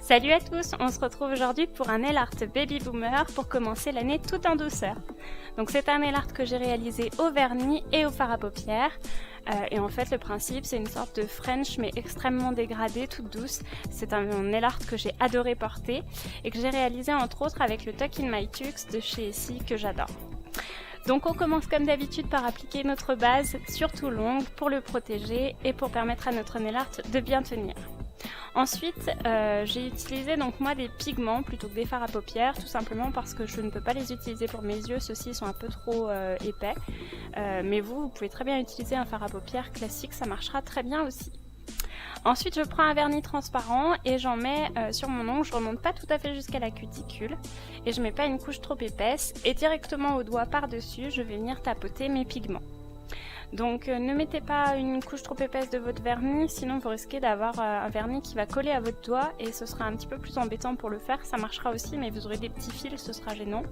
Salut à tous, on se retrouve aujourd'hui pour un nail art baby boomer pour commencer l'année tout en douceur. Donc c'est un nail art que j'ai réalisé au vernis et au fard à paupières. Et en fait le principe c'est une sorte de French mais extrêmement dégradée, toute douce. C'est un nail art que j'ai adoré porter et que j'ai réalisé entre autres avec le Tuck in My Tux de chez Essie que j'adore. Donc on commence comme d'habitude par appliquer notre base, surtout longue, pour le protéger et pour permettre à notre nail art de bien tenir. Ensuite, j'ai utilisé donc moi des pigments plutôt que des fards à paupières, tout simplement parce que je ne peux pas les utiliser pour mes yeux, ceux-ci sont un peu trop épais. Mais vous pouvez très bien utiliser un fard à paupières classique, ça marchera très bien aussi. Ensuite, je prends un vernis transparent et j'en mets sur mon ongle, je remonte pas tout à fait jusqu'à la cuticule et je mets pas une couche trop épaisse et directement au doigt par-dessus, je vais venir tapoter mes pigments. Donc ne mettez pas une couche trop épaisse de votre vernis, sinon vous risquez d'avoir un vernis qui va coller à votre doigt et ce sera un petit peu plus embêtant pour le faire. Ça marchera aussi mais vous aurez des petits fils, ce sera gênant.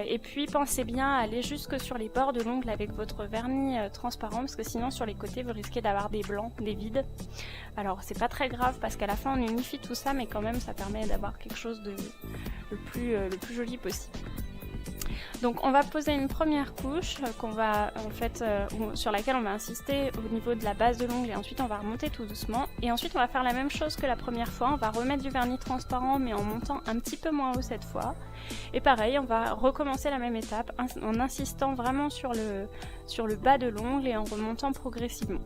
Et puis pensez bien à aller jusque sur les bords de l'ongle avec votre vernis transparent parce que sinon sur les côtés vous risquez d'avoir des blancs, des vides. Alors c'est pas très grave parce qu'à la fin on unifie tout ça mais quand même ça permet d'avoir quelque chose de le plus joli possible. Donc on va poser une première couche sur laquelle on va insister au niveau de la base de l'ongle et ensuite on va remonter tout doucement. Et ensuite on va faire la même chose que la première fois, on va remettre du vernis transparent mais en montant un petit peu moins haut cette fois. Et pareil, on va recommencer la même étape en insistant vraiment sur le bas de l'ongle et en remontant progressivement.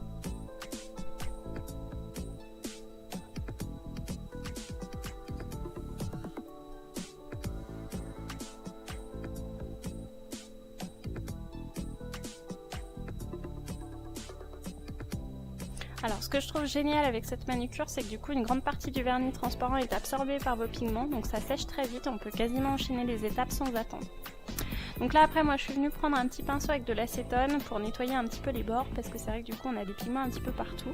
Alors ce que je trouve génial avec cette manucure, c'est que du coup une grande partie du vernis transparent est absorbée par vos pigments, donc ça sèche très vite, on peut quasiment enchaîner les étapes sans attendre. Donc là après moi je suis venue prendre un petit pinceau avec de l'acétone pour nettoyer un petit peu les bords, parce que c'est vrai que du coup on a des pigments un petit peu partout.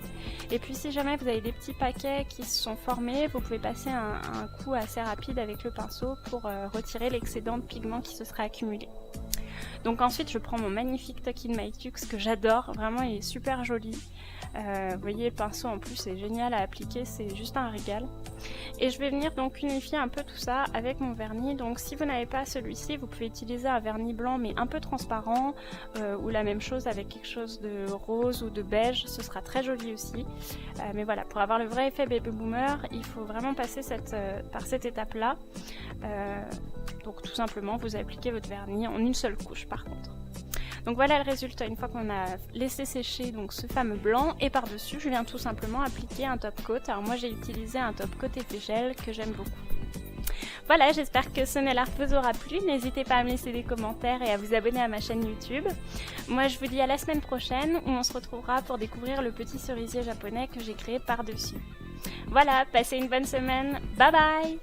Et puis si jamais vous avez des petits paquets qui se sont formés, vous pouvez passer un coup assez rapide avec le pinceau pour retirer l'excédent de pigments qui se serait accumulé. Donc ensuite je prends mon magnifique Tuck in My Tux que j'adore, vraiment il est super joli. Vous voyez le pinceau en plus c'est génial à appliquer, c'est juste un régal. Et je vais venir donc unifier un peu tout ça avec mon vernis. Donc si vous n'avez pas celui-ci, vous pouvez utiliser un vernis blanc mais un peu transparent ou la même chose avec quelque chose de rose ou de beige, ce sera très joli aussi. Mais voilà, pour avoir le vrai effet baby boomer, il faut vraiment passer par cette étape-là. Donc tout simplement vous appliquez votre vernis en une seule couche par contre. Donc voilà le résultat une fois qu'on a laissé sécher donc ce fameux blanc, et par dessus je viens tout simplement appliquer un top coat. Alors moi j'ai utilisé un top coat effet gel que j'aime beaucoup. Voilà, j'espère que ce nail art vous aura plu, n'hésitez pas à me laisser des commentaires et à vous abonner à ma chaîne YouTube. Moi je vous dis à la semaine prochaine où on se retrouvera pour découvrir le petit cerisier japonais que j'ai créé par dessus. Voilà, passez une bonne semaine, bye bye.